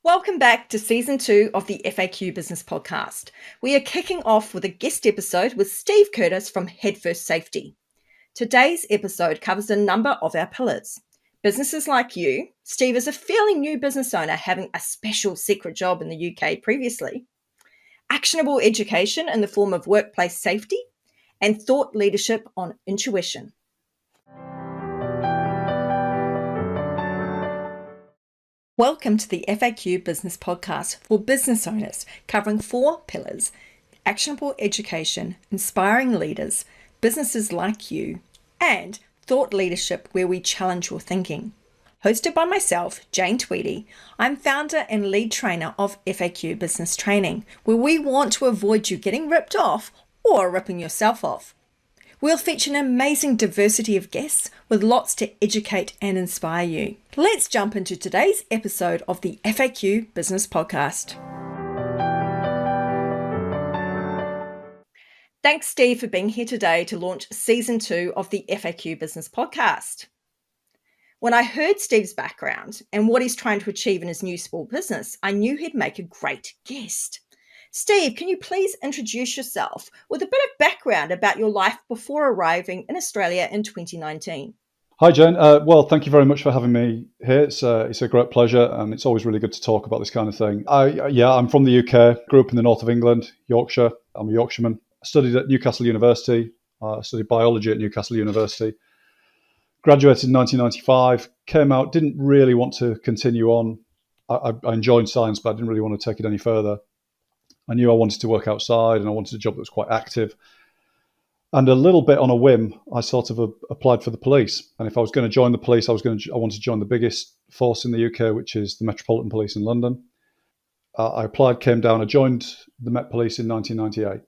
Welcome back to Season 2 of the FAQ Business Podcast. We are kicking off with a guest episode with Steve Curtis from HeadFirst Safety. Today's episode covers a number of our pillars. Businesses like you, Steve is a fairly new business owner having a special secret job in the UK previously, actionable education in the form of workplace safety, and thought leadership on intuition. Welcome to the FAQ Business Podcast for business owners, covering 4 pillars: actionable education, inspiring leaders, businesses like you, and thought leadership where we challenge your thinking. Hosted by myself, Jane Tweedy, I'm founder and lead trainer of FAQ Business Training, where we want to avoid you getting ripped off or ripping yourself off. We'll feature an amazing diversity of guests with lots to educate and inspire you. Let's jump into today's episode of the FAQ Business Podcast. Thanks, Steve, for being here today to launch Season 2 of the FAQ Business Podcast. When I heard Steve's background and what he's trying to achieve in his new small business, I knew he'd make a great guest. Steve, can you please introduce yourself with a bit of background about your life before arriving in Australia in 2019? Hi, Jen. Well, thank you very much for having me here. It's a great pleasure, and it's always really good to talk about this kind of thing. I'm from the UK, grew up in the north of England, Yorkshire. I'm a Yorkshireman. I studied at Newcastle University. I studied biology at Newcastle University. Graduated in 1995, came out, didn't really want to continue on. I enjoyed science, but I didn't really want to take it any further. I knew I wanted to work outside and I wanted a job that was quite active. And a little bit on a whim, I sort of applied for the police. And if I was going to join the police, I wanted to join the biggest force in the UK, which is the Metropolitan Police in London. I applied, came down, I joined the Met Police in 1998.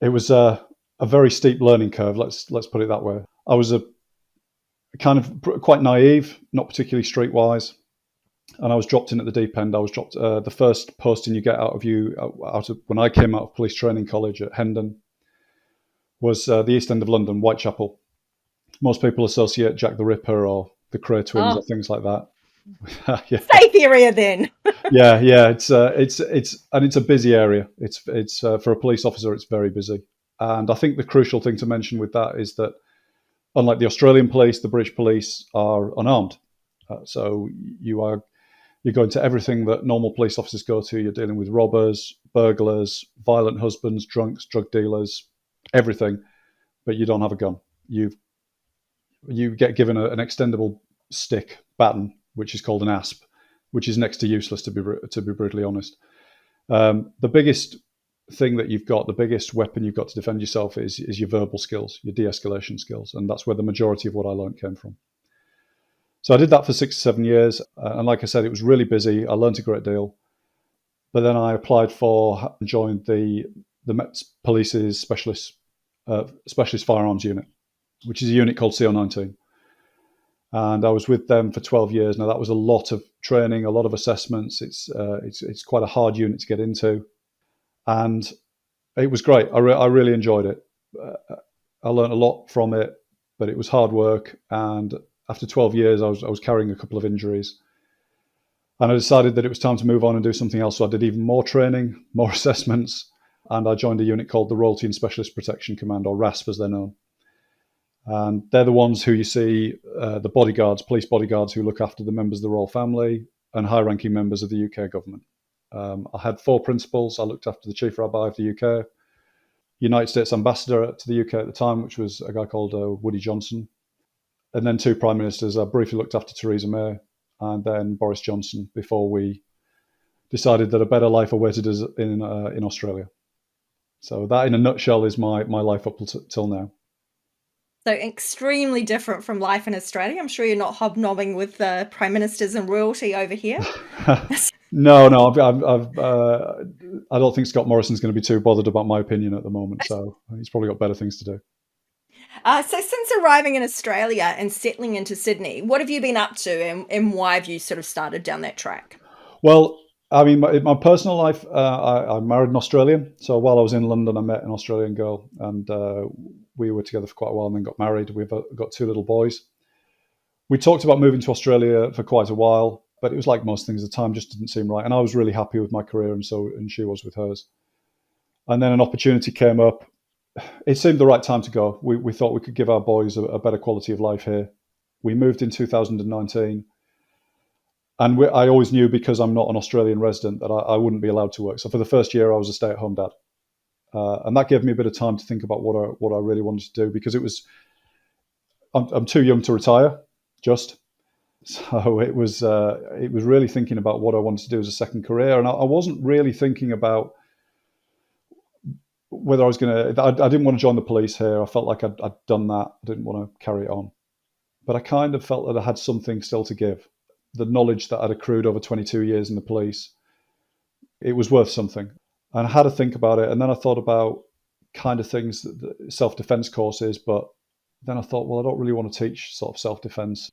It was a very steep learning curve, let's put it that way. I was a kind of quite naive, not particularly streetwise. And I was dropped in at the deep end. I was dropped the first posting you get out of when I came out of police training college at Hendon was the East End of London, Whitechapel. Most people associate Jack the Ripper or the Cray twins or things like that. Yeah. Safe area then. yeah. It's a busy area. It's for a police officer, it's very busy. And I think the crucial thing to mention with that is that unlike the Australian police, the British police are unarmed. So you go into everything that normal police officers go to. You're dealing with robbers, burglars, violent husbands, drunks, drug dealers, everything, but you don't have a gun. You get given an extendable stick baton, which is called an ASP, which is next to useless, to be brutally honest. The biggest thing that you've got, the biggest weapon you've got to defend yourself is your verbal skills, your de-escalation skills, and that's where the majority of what I learned came from. So I did that for 6 or 7 years. And like I said, it was really busy. I learned a great deal. But then I applied for and joined the Met Police's specialist firearms unit, which is a unit called CO19. And I was with them for 12 years. Now, that was a lot of training, a lot of assessments. It's quite a hard unit to get into. And it was great. I really enjoyed it. I learned a lot from it, but it was hard work. And after 12 years, I was carrying a couple of injuries. And I decided that it was time to move on and do something else. So I did even more training, more assessments, and I joined a unit called the Royalty and Specialist Protection Command, or RASP as they're known. And they're the ones who you see, the bodyguards, police bodyguards who look after the members of the royal family and high-ranking members of the UK government. I had 4 principals. I looked after the Chief Rabbi of the UK, United States Ambassador to the UK at the time, which was a guy called Woody Johnson. And then 2 prime ministers. I briefly looked after Theresa May and then Boris Johnson before we decided that a better life awaited us in Australia. So that, in a nutshell, is my life up till now. So extremely different from life in Australia. I'm sure you're not hobnobbing with the prime ministers and royalty over here. No. I don't think Scott Morrison's going to be too bothered about my opinion at the moment. So he's probably got better things to do. So since arriving in Australia and settling into Sydney, what have you been up to and why have you sort of started down that track? Well, I mean, in my personal life, I married an Australian. So while I was in London, I met an Australian girl and we were together for quite a while and then got married. We've got 2 little boys. We talked about moving to Australia for quite a while. But it was like most things, the time just didn't seem right. And I was really happy with my career, and she was with hers. And then an opportunity came up. It seemed the right time to go. We thought we could give our boys a better quality of life here. We moved in 2019. And I always knew, because I'm not an Australian resident, that I wouldn't be allowed to work. So for the first year, I was a stay-at-home dad. And that gave me a bit of time to think about what I really wanted to do, because I'm too young to retire, just. So it was really thinking about what I wanted to do as a second career. And I wasn't really thinking about whether I was going to, I didn't want to join the police here. I felt like I'd done that. I didn't want to carry it on. But I kind of felt that I had something still to give. The knowledge that I'd accrued over 22 years in the police, it was worth something. And I had to think about it. And then I thought about kind of things, that self-defense courses, but then I thought, well, I don't really want to teach sort of self-defense.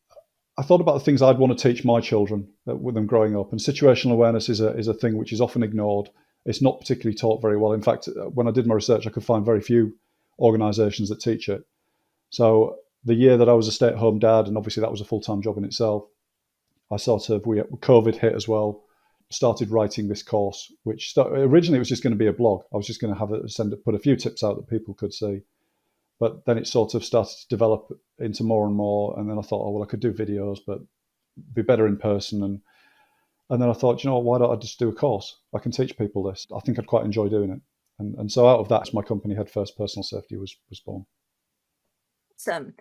I thought about the things I'd want to teach my children with them growing up. And situational awareness is a thing which is often ignored. It's not particularly taught very well. In fact, when I did my research, I could find very few organizations that teach it. So the year that I was a stay-at-home dad, and obviously that was a full-time job in itself, COVID hit as well, started writing this course, which originally it was just going to be a blog. I was just going to put a few tips out that people could see. But then it sort of started to develop into more and more. And then I thought, oh, well, I could do videos, but be better in person. And then I thought, why don't I just do a course? I can teach people this. I think I'd quite enjoy doing it. And so out of that, my company, HeadFirst Personal Safety, was born. Awesome.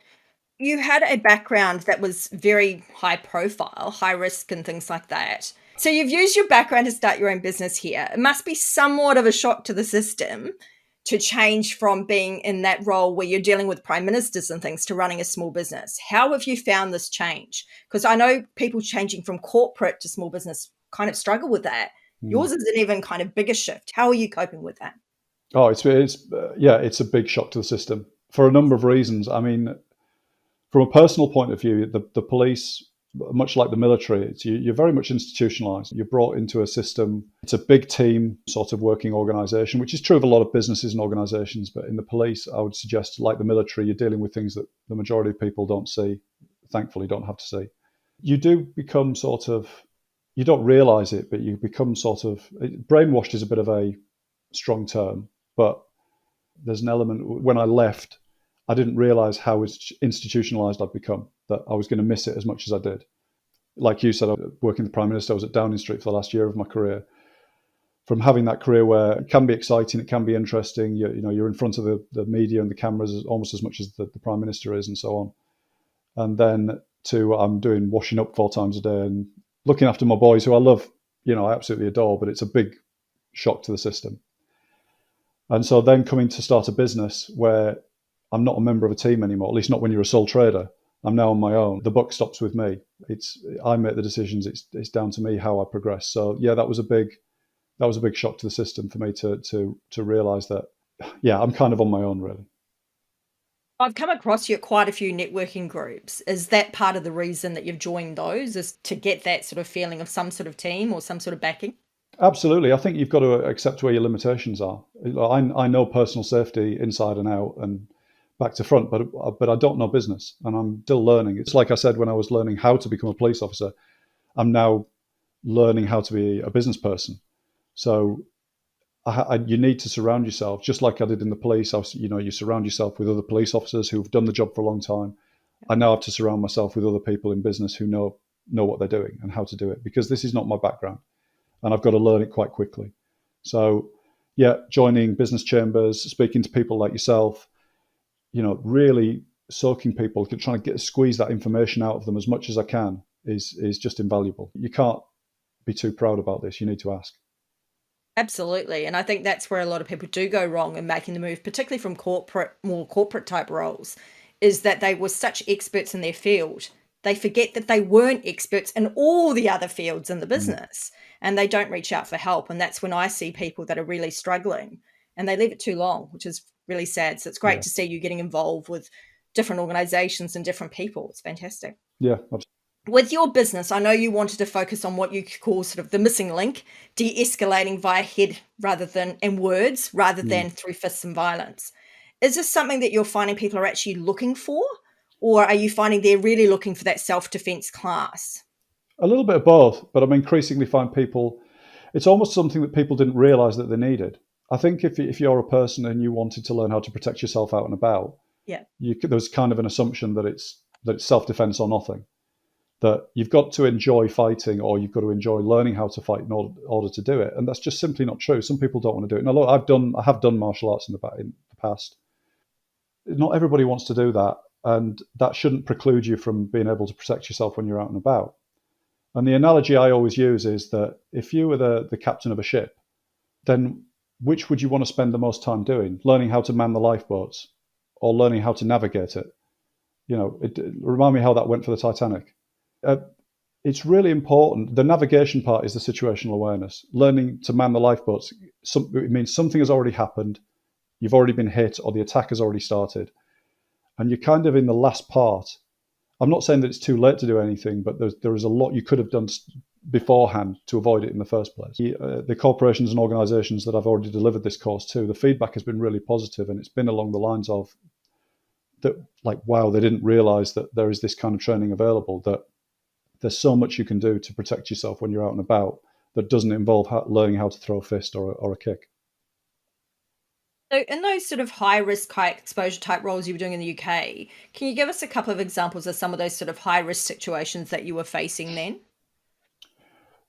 You had a background that was very high profile, high risk and things like that. So you've used your background to start your own business here. It must be somewhat of a shock to the system to change from being in that role where you're dealing with prime ministers and things to running a small business. How have you found this change? Because I know people changing from corporate to small business kind of struggle with that. Yours is an even kind of bigger shift. How are you coping with that? Oh, it's a big shock to the system for a number of reasons. I mean, from a personal point of view, the police, much like the military, you're very much institutionalized. You're brought into a system. It's a big team sort of working organization, which is true of a lot of businesses and organizations. But in the police, I would suggest, like the military, you're dealing with things that the majority of people don't see, thankfully don't have to see. You do become you don't realize it, but you become brainwashed is a bit of a strong term, but there's an element. When I left, I didn't realize how institutionalized I'd become, that I was going to miss it as much as I did. Like you said, I was working the Prime Minister. I was at Downing Street for the last year of my career. From having that career where it can be exciting, it can be interesting, you're in front of the media and the cameras almost as much as the Prime Minister is, and so on. And then I'm doing washing up 4 times a day and looking after my boys, who I love, I absolutely adore, but it's a big shock to the system. And so then coming to start a business where I'm not a member of a team anymore, at least not when you're a sole trader. I'm now on my own. The buck stops with me. I make the decisions. It's down to me how I progress. So yeah, that was a big shock to the system for me to realize that, yeah, I'm kind of on my own, really. I've come across you at quite a few networking groups. Is that part of the reason that you've joined those, is to get that sort of feeling of some sort of team or some sort of backing? Absolutely. I think you've got to accept where your limitations are. I know personal safety inside and out and back to front, but I don't know business, and I'm still learning. It's like I said, when I was learning how to become a police officer, I'm now learning how to be a business person. So you need to surround yourself, just like I did in the police. You surround yourself with other police officers who've done the job for a long time. I now have to surround myself with other people in business who know what they're doing and how to do it, because this is not my background, and I've got to learn it quite quickly. So yeah, joining business chambers, speaking to people like yourself, really soaking people, trying to squeeze that information out of them as much as I can is just invaluable. You can't be too proud about this. You need to ask. Absolutely. And I think that's where a lot of people do go wrong in making the move, particularly from more corporate type roles, is that they were such experts in their field. They forget that they weren't experts in all the other fields in the business, and they don't reach out for help. And that's when I see people that are really struggling and they leave it too long, which is really sad. So it's great to see you getting involved with different organizations and different people. It's fantastic. Yeah, absolutely. With your business, I know you wanted to focus on what you call sort of the missing link, de-escalating via head and words rather than through fists and violence. Is this something that you're finding people are actually looking for, or are you finding they're really looking for that self-defense class? A little bit of both, but I'm increasingly find people, it's almost something that people didn't realize that they needed. I think if you're a person and you wanted to learn how to protect yourself out and about, Yeah. there's kind of an assumption that it's self-defense or nothing, that you've got to enjoy fighting or you've got to enjoy learning how to fight in order to do it. And that's just simply not true. Some people don't want to do it. Now, look, I have done martial arts in the past. Not everybody wants to do that. And that shouldn't preclude you from being able to protect yourself when you're out and about. And the analogy I always use is that if you were the captain of a ship, then which would you want to spend the most time doing? Learning how to man the lifeboats or learning how to navigate it? Remind me how that went for the Titanic. It's really important. The navigation part is the situational awareness. Learning to man the lifeboats, it means something has already happened, you've already been hit, or the attack has already started. And you're kind of in the last part. I'm not saying that it's too late to do anything, but there is a lot you could have done beforehand to avoid it in the first place. The corporations and organizations that I've already delivered this course to, the feedback has been really positive, and it's been along the lines of that, like, wow, they didn't realize that there is this kind of training available, that there's so much you can do to protect yourself when you're out and about that doesn't involve learning how to throw a fist or a kick. So in those sort of high risk, high exposure type roles you were doing in the UK, can you give us a couple of examples of some of those sort of high risk situations that you were facing then?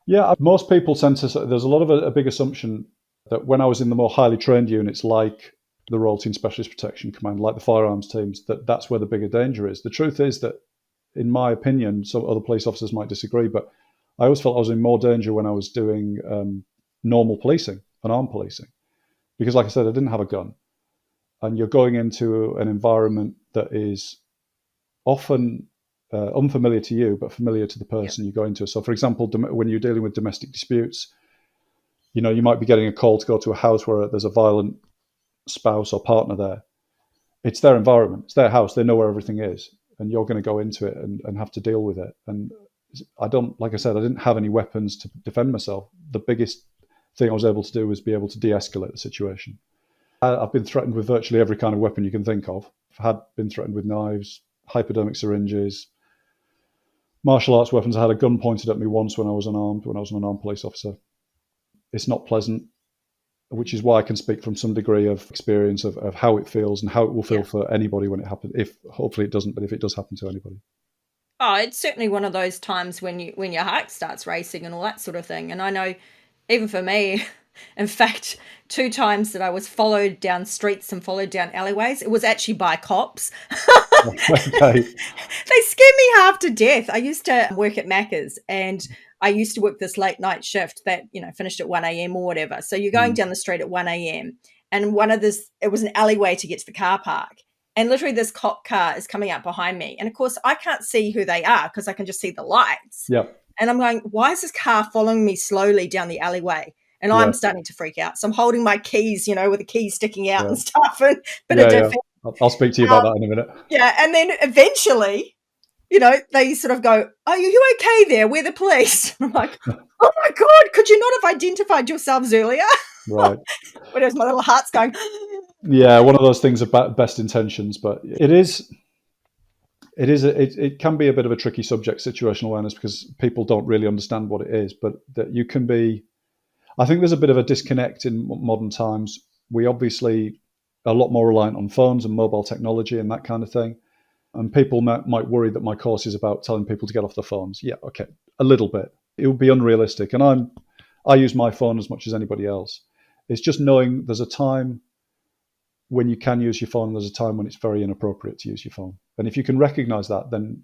Yeah, most people tend to, there's a lot of a big assumption that when I was in the more highly trained units, like the Royal Team Specialist Protection Command, like the firearms teams, that's where the bigger danger is. The truth is that, in my opinion, some other police officers might disagree, but I always felt I was in more danger when I was doing normal policing and armed policing. Because, like I said, I didn't have a gun. And you're going into an environment that is often unfamiliar to you, but familiar to the person you go into. So, for example, when you're dealing with domestic disputes, you might be getting a call to go to a house where there's a violent spouse or partner there. It's their environment. It's their house. They know where everything is. And you're going to go into it and have to deal with it. And like I said, I didn't have any weapons to defend myself. The biggest thing I was able to do was be able to de-escalate the situation. I've been threatened with virtually every kind of weapon you can think of. I've been threatened with knives, hypodermic syringes, martial arts weapons. I had a gun pointed at me once when I was unarmed, when I was an unarmed police officer. It's not pleasant, which is why I can speak from some degree of experience of how it feels and how it will feel for anybody when it happens. If hopefully it doesn't, but if it does happen to anybody. Oh, it's certainly one of those times when your heart starts racing and all that sort of thing. And I know, even for me, in fact, 2 times that I was followed down streets and followed down alleyways, it was actually by cops. Okay. They scared me half to death. I used to work at Macca's, and I used to work this late night shift that, finished at 1 a.m. or whatever. So you're going down the street at 1 a.m. and it was an alleyway to get to the car park. And literally this cop car is coming up behind me. And of course, I can't see who they are because I can just see the lights. Yep. And I'm going, why is this car following me slowly down the alleyway? And I'm starting to freak out. So I'm holding my keys, with the keys sticking out and stuff. And I'll speak to you about that in a minute. Yeah. And then eventually, they sort of go, are you okay there? We're the police. And I'm like, oh my God, could you not have identified yourselves earlier? Right. Whereas my little heart's going. Yeah, one of those things about best intentions, but it can be a bit of a tricky subject, situational awareness, because people don't really understand what it is. But that you can be, I think there's a bit of a disconnect in modern times. We obviously are a lot more reliant on phones and mobile technology and that kind of thing. And people might worry that my course is about telling people to get off their phones. Yeah, okay, a little bit. It would be unrealistic. And I use my phone as much as anybody else. It's just knowing there's a time when you can use your phone, and there's a time when it's very inappropriate to use your phone. And if you can recognize that, then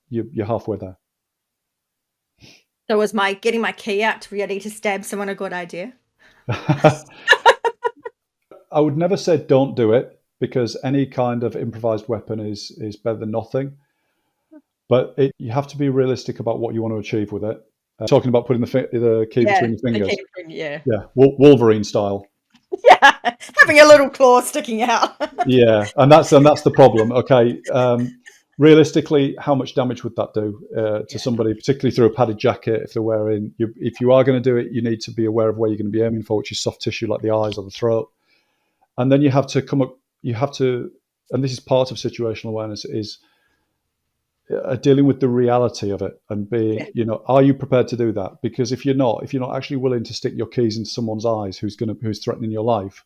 you're halfway there. So was getting my key out ready to stab someone a good idea? I would never say don't do it, because any kind of improvised weapon is better than nothing. But you have to be realistic about what you want to achieve with it. Talking about putting the key between your fingers. Yeah, Wolverine style. Yeah, having a little claw sticking out. Yeah, and that's the problem. Okay, realistically, how much damage would that do to somebody, particularly through a padded jacket? If they're wearing, if you are going to do it, you need to be aware of where you're going to be aiming for, which is soft tissue like the eyes or the throat. And then you have to come up. You have to, and this is part of situational awareness, is dealing with the reality of it and being, Yeah. are you prepared to do that? Because if you're not actually willing to stick your keys into someone's eyes who's threatening your life,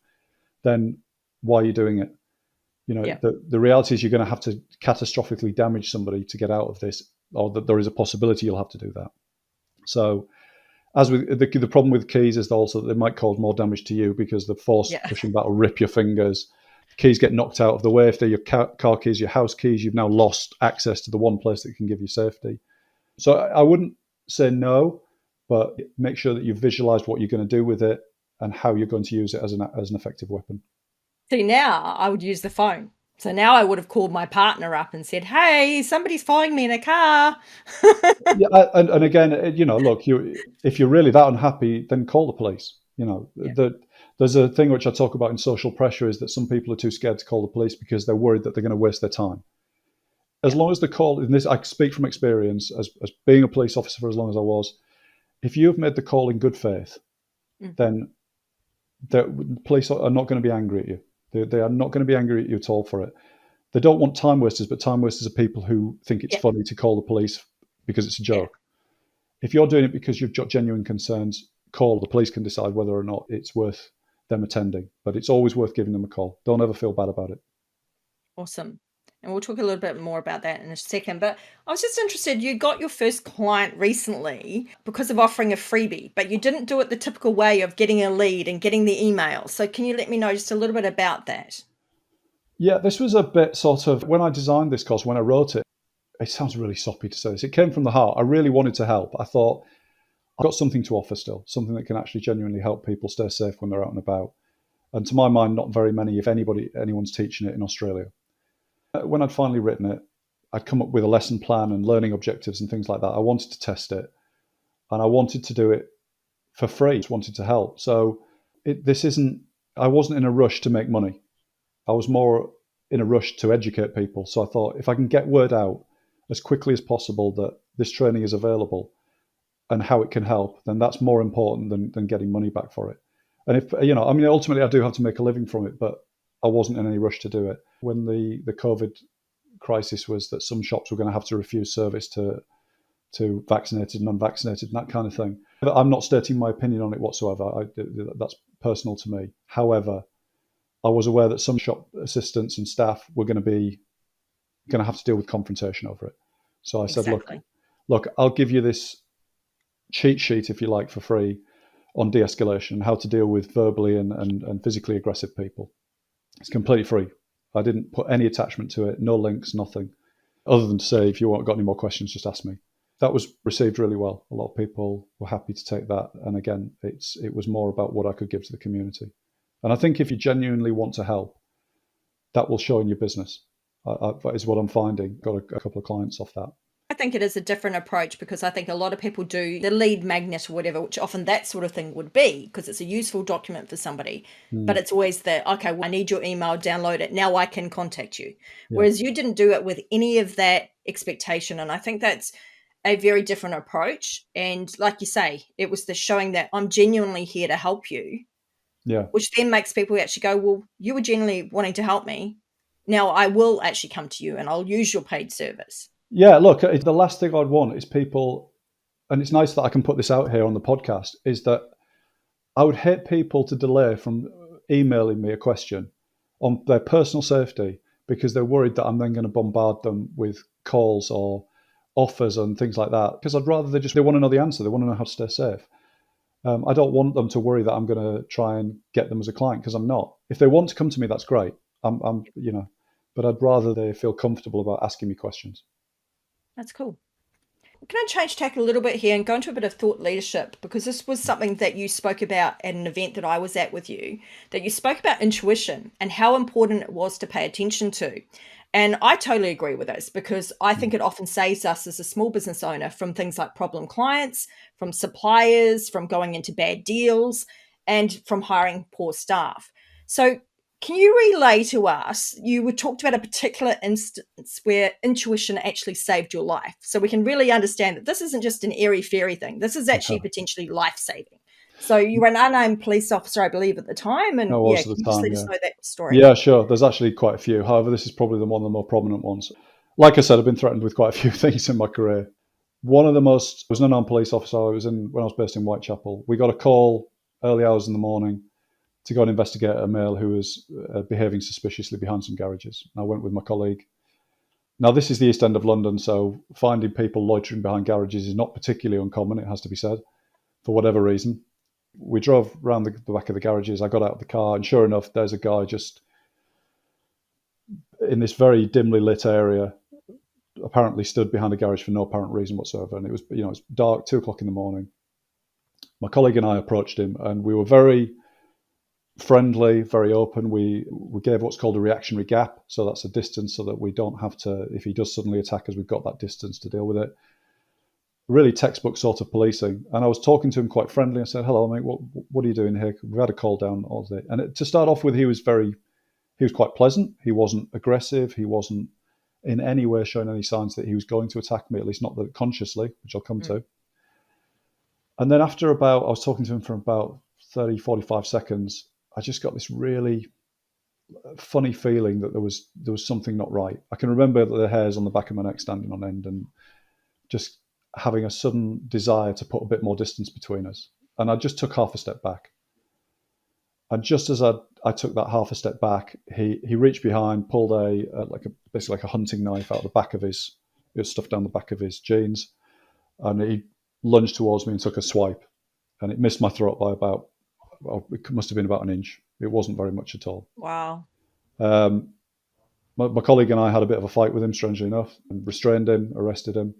then why are you doing it? Yeah. The reality is you're going to have to catastrophically damage somebody to get out of this, or that there is a possibility you'll have to do that. So, as with the problem with keys is also that they might cause more damage to you because the force Yeah. pushing back will rip your fingers. Keys get knocked out of the way. If they're your car keys, your house keys, you've now lost access to the one place that can give you safety. So I wouldn't say no, but make sure that you've visualized what you're going to do with it and how you're going to use it as an effective weapon. See, now I would use the phone. So now I would have called my partner up and said, hey, somebody's following me in a car. Yeah, and again, look, if you're really that unhappy, then call the police. Yeah. There's a thing which I talk about in social pressure is that some people are too scared to call the police because they're worried that they're going to waste their time. As long as the call, and this I speak from experience as being a police officer for as long as I was, if you have made the call in good faith, then the police are not going to be angry at you. They are not going to be angry at you at all for it. They don't want time wasters, but time wasters are people who think it's funny to call the police because it's a joke. If you're doing it because you've got genuine concerns, call. The police can decide whether or not it's worth them attending, but it's always worth giving them a call. Don't ever feel bad about it. Awesome. And we'll talk a little bit more about that in a second. But I was just interested, you got your first client recently because of offering a freebie, but you didn't do it the typical way of getting a lead and getting the email. So can you let me know just a little bit about that? Yeah, this was a bit sort of, when I designed this course, when I wrote it, it sounds really soppy to say this. It came from the heart. I really wanted to help. I thought, I've got something to offer still, something that can actually genuinely help people stay safe when they're out and about. And to my mind, not very many, if anyone's teaching it in Australia. When I'd finally written it, I'd come up with a lesson plan and learning objectives and things like that. I wanted to test it, and I wanted to do it for free. I just wanted to help. So I wasn't in a rush to make money. I was more in a rush to educate people. So I thought, if I can get word out as quickly as possible that this training is available and how it can help, then that's more important than getting money back for it. And ultimately I do have to make a living from it, but I wasn't in any rush to do it. When the COVID crisis was that some shops were going to have to refuse service to vaccinated and unvaccinated and that kind of thing. I'm not stating my opinion on it whatsoever. That's personal to me. However, I was aware that some shop assistants and staff were going to have to deal with confrontation over it. So I said, look, I'll give you this cheat sheet, if you like, for free on de-escalation, how to deal with verbally and physically aggressive people. It's completely free. I didn't put any attachment to it, no links, nothing, other than to say, if you got any more questions, just ask me. That was received really well. A lot of people were happy to take that. And again, it was more about what I could give to the community. And I think if you genuinely want to help, that will show in your business. That is what I'm finding. Got a couple of clients off that. I think it is a different approach because I think a lot of people do the lead magnet or whatever, which often that sort of thing would be because it's a useful document for somebody. But it's always okay, well, I need your email, download it. Now I can contact you. Yeah. Whereas you didn't do it with any of that expectation. And I think that's a very different approach. And like you say, it was the showing that I'm genuinely here to help you. Yeah. Which then makes people actually go, well, you were genuinely wanting to help me. Now I will actually come to you and I'll use your paid service. Yeah, look, the last thing I'd want is people, and it's nice that I can put this out here on the podcast, is that I would hate people to delay from emailing me a question on their personal safety because they're worried that I'm then going to bombard them with calls or offers and things like that. Because I'd rather they want to know the answer. They want to know how to stay safe. I don't want them to worry that I'm going to try and get them as a client because I'm not. If they want to come to me, that's great. But I'd rather they feel comfortable about asking me questions. That's cool. Can I change tack a little bit here and go into a bit of thought leadership? Because this was something that you spoke about at an event that I was at with you, that you spoke about intuition and how important it was to pay attention to. And I totally agree with this because I think it often saves us as a small business owner from things like problem clients, from suppliers, from going into bad deals, and from hiring poor staff. So can you relay to us, you talked about a particular instance where intuition actually saved your life. So we can really understand that this isn't just an airy-fairy thing. This is actually potentially life-saving. So you were an unnamed police officer, I believe, at the time. And I was can at the you just time, let us yeah. know that story? Yeah, sure. There's actually quite a few. However, this is probably one of the more prominent ones. like I said, I've been threatened with quite a few things in my career. One of the most, I was an unarmed police officer. When I was based in Whitechapel. We got a call early hours in the morning to go and investigate a male who was behaving suspiciously behind some garages. I went with my colleague. Now, this is the East End of London, so finding people loitering behind garages is not particularly uncommon, it has to be said, for whatever reason. We drove around the back of the garages. I got out of the car, and sure enough, there's a guy just in this very dimly lit area, apparently stood behind a garage for no apparent reason whatsoever. And it was, it's dark, 2 o'clock in the morning. My colleague and I approached him, and we were very friendly, very open. We gave what's called a reactionary gap. So that's a distance so that we don't have to, if he does suddenly attack us, we've got that distance to deal with it. Really textbook sort of policing. And I was talking to him quite friendly. I said, hello, mate, what are you doing here? We've had a call down all day. And to start off with, he was quite pleasant. He wasn't aggressive. He wasn't in any way showing any signs that he was going to attack me, at least not that consciously, which I'll come to. And then I was talking to him for about 30, 45 seconds. I just got this really funny feeling that there was something not right. I can remember the hairs on the back of my neck standing on end and just having a sudden desire to put a bit more distance between us. And I just took half a step back. And just as I took that half a step back, he reached behind, pulled basically like a hunting knife out of the back of it was stuffed down the back of his jeans, and he lunged towards me and took a swipe, and it missed my throat by it must have been about an inch. It wasn't very much at all. Wow. My colleague and I had a bit of a fight with him, strangely enough, and restrained him, arrested him.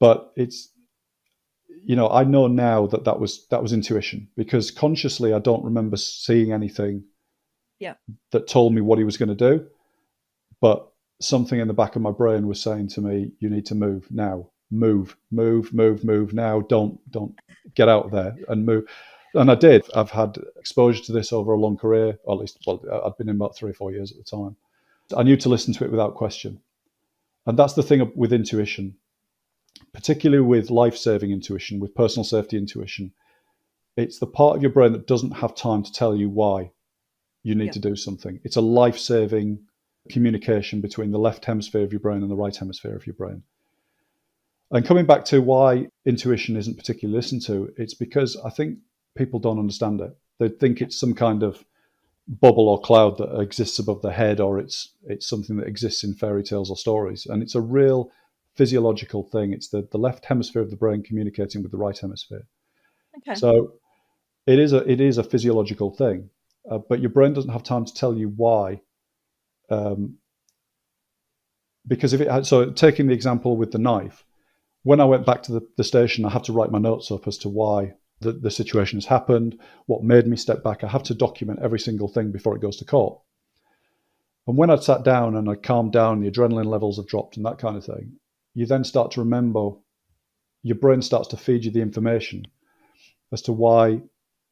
But I know now that was intuition, because consciously I don't remember seeing anything that told me what he was going to do. But something in the back of my brain was saying to me, you need to move now. Move now. Don't get out there and move. And I did. I've had exposure to this over a long career, or at least, I'd been in about 3 or 4 years at the time. I knew to listen to it without question. And that's the thing with intuition, particularly with life-saving intuition, with personal safety intuition. It's the part of your brain that doesn't have time to tell you why you need to do something. It's a life-saving communication between the left hemisphere of your brain and the right hemisphere of your brain. And coming back to why intuition isn't particularly listened to, it's because I think people don't understand it. They think it's some kind of bubble or cloud that exists above their head, or it's something that exists in fairy tales or stories. And it's a real physiological thing. It's the left hemisphere of the brain communicating with the right hemisphere. Okay. So it is a physiological thing, but your brain doesn't have time to tell you why. Because taking the example with the knife, when I went back to the station, I have to write my notes up as to why the situation has happened, what made me step back. I have to document every single thing before it goes to court. And when I'd sat down and I calmed down, the adrenaline levels have dropped and that kind of thing, you then start to remember, your brain starts to feed you the information as to why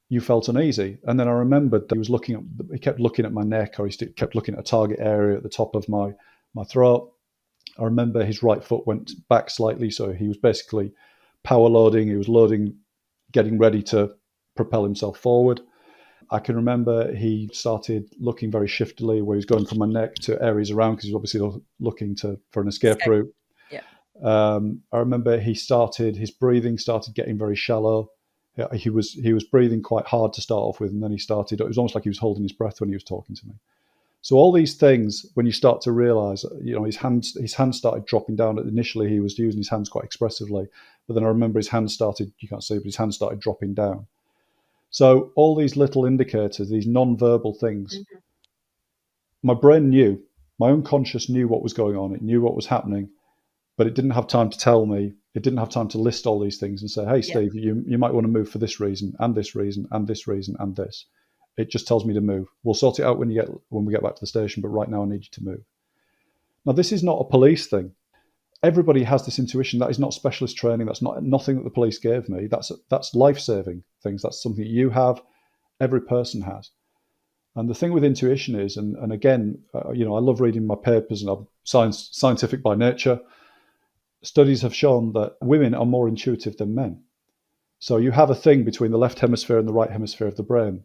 you felt uneasy. And then I remembered that he kept looking at my neck, or he kept looking at a target area at the top of my throat. I remember his right foot went back slightly, so he was basically power loading. He was loading, getting ready to propel himself forward. I can remember he started looking very shiftily, where he was going from my neck to areas around, because he was obviously looking for an escape route. Yeah. I remember his breathing started getting very shallow. He was breathing quite hard to start off with, and then it was almost like he was holding his breath when he was talking to me. So all these things, when you start to realize, his hands started dropping down. Initially, he was using his hands quite expressively, but then I remember his hands started, you can't see, but his hands started dropping down. So all these little indicators, these non-verbal things, my brain knew, my unconscious knew what was going on. It knew what was happening, but it didn't have time to tell me. It didn't have time to list all these things and say, hey, Steve, you might want to move for this reason and this reason and this reason and this. It just tells me to move. We'll sort it out when we get back to the station, but right now I need you to move. Now, this is not a police thing. Everybody has this intuition. That is not specialist training. That's nothing that the police gave me. That's life-saving things. That's something that you have, every person has. And the thing with intuition is, and again, I love reading my papers, and I'm scientific by nature. Studies have shown that women are more intuitive than men. So you have a thing between the left hemisphere and the right hemisphere of the brain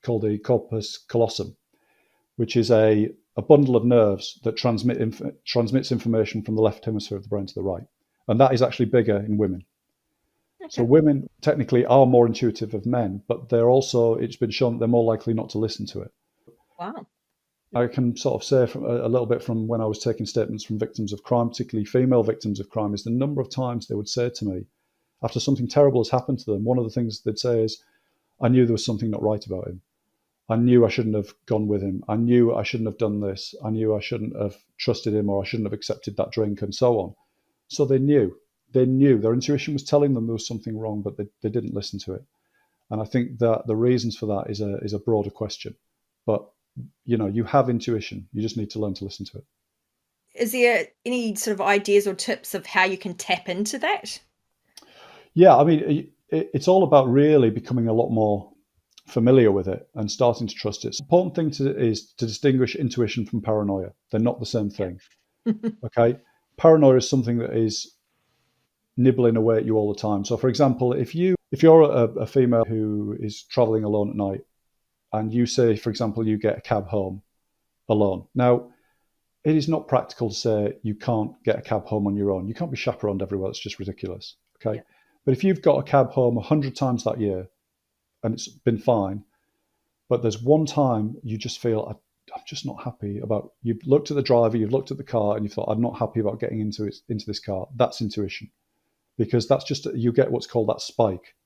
called the corpus callosum, which is a a bundle of nerves that transmits information from the left hemisphere of the brain to the right. And that is actually bigger in women. So Okay. women technically are more intuitive of men, but it's been shown that they're more likely not to listen to it. Wow. I can sort of say from a little bit from when I was taking statements from victims of crime, particularly female victims of crime, is the number of times they would say to me, after something terrible has happened to them, one of the things they'd say is, I knew there was something not right about him. I knew I shouldn't have gone with him. I knew I shouldn't have done this. I knew I shouldn't have trusted him, or I shouldn't have accepted that drink, and so on. So they knew. Their intuition was telling them there was something wrong, but they didn't listen to it. And I think that the reasons for that is a broader question. But you have intuition. You just need to learn to listen to it. Is there any sort of ideas or tips of how you can tap into that? Yeah, I mean, it's all about really becoming a lot more familiar with it and starting to trust it. The important thing is to distinguish intuition from paranoia. They're not the same thing. Okay, paranoia is something that is nibbling away at you all the time. So, for example, if you're a female who is traveling alone at night, and you say, for example, you get a cab home alone. Now, it is not practical to say you can't get a cab home on your own. You can't be chaperoned everywhere. It's just ridiculous. Okay, Yeah. but if you've got a cab home 100 times that year and it's been fine, but there's one time you just feel, I'm just not happy about, you've looked at the driver, you've looked at the car, and you thought, I'm not happy about getting into this car. That's intuition, because that's just, you get what's called that spike,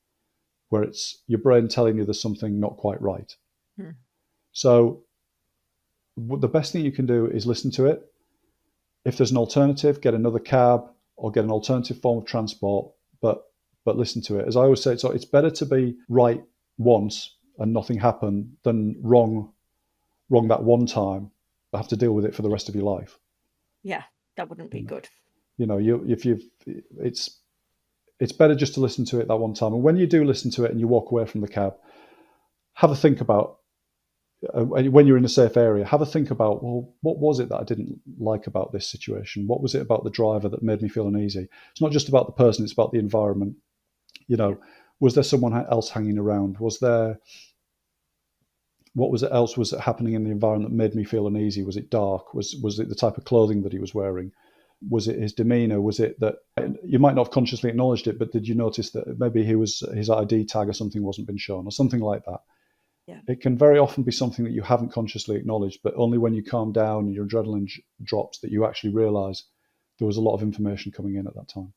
where it's your brain telling you there's something not quite right. Hmm. So the best thing you can do is listen to it. If there's an alternative, get another cab or get an alternative form of transport, but listen to it. As I always say, it's better to be right once and nothing happen than wrong that one time, but have to deal with it for the rest of your life. Yeah, that wouldn't be good. It's better just to listen to it that one time. And when you do listen to it and you walk away from the cab, have a think about, when you're in a safe area, have a think about, well, what was it that I didn't like about this situation? What was it about the driver that made me feel uneasy? It's not just about the person, it's about the environment. Was there someone else hanging around? What was it else was happening in the environment that made me feel uneasy? Was it dark? Was it the type of clothing that he was wearing? Was it his demeanor? Was it that you might not have consciously acknowledged it, but did you notice that maybe his ID tag or something wasn't been shown, or something like that? Yeah. It can very often be something that you haven't consciously acknowledged, but only when you calm down and your adrenaline drops that you actually realize there was a lot of information coming in at that time.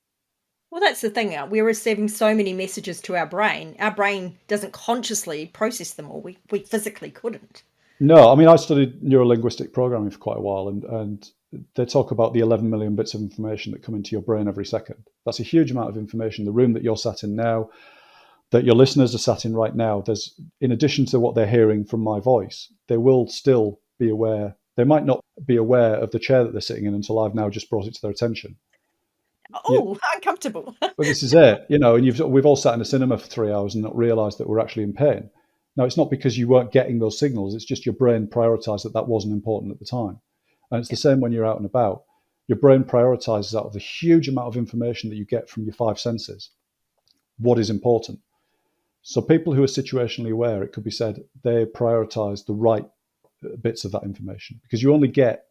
Well, that's the thing. We're receiving so many messages to our brain. Our brain doesn't consciously process them all. We physically couldn't. No, I mean, I studied neurolinguistic programming for quite a while, and they talk about the 11 million bits of information that come into your brain every second. That's a huge amount of information. The room that you're sat in now, that your listeners are sat in right now, there's, in addition to what they're hearing from my voice, they will still be aware. They might not be aware of the chair that they're sitting in until I've now just brought it to their attention. Oh, uncomfortable. But this is it, and we've all sat in a cinema for 3 hours and not realized that we're actually in pain. Now, it's not because you weren't getting those signals. It's just your brain prioritized that wasn't important at the time. And it's the same when you're out and about. Your brain prioritizes out of the huge amount of information that you get from your five senses what is important. So people who are situationally aware, it could be said, they prioritize the right bits of that information, because you only get